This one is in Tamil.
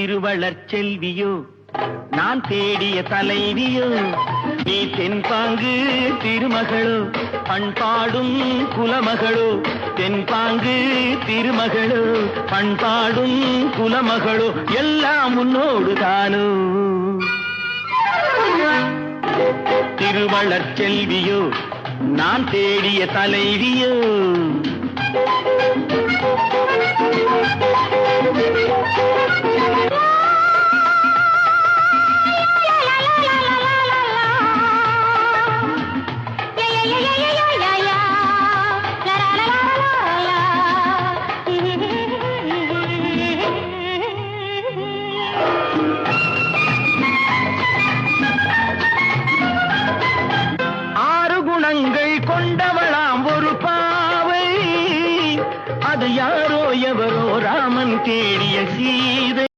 திருவளர் செல்வியோ நான் தேடிய தலைவியோ நீ தென்பாங்கு திருமகளோ பண்பாடும் குலமகளோ தென்பாங்கு திருமகளோ பண்பாடும் குலமகளோ எல்லாம் உன்னோடு தானோ திருவளர் செல்வியோ நான் தேடிய தலைவியோ கொண்டவளாம் ஒரு பாவை அது யாரோ எவரோ ராமன் தேடிய சீதை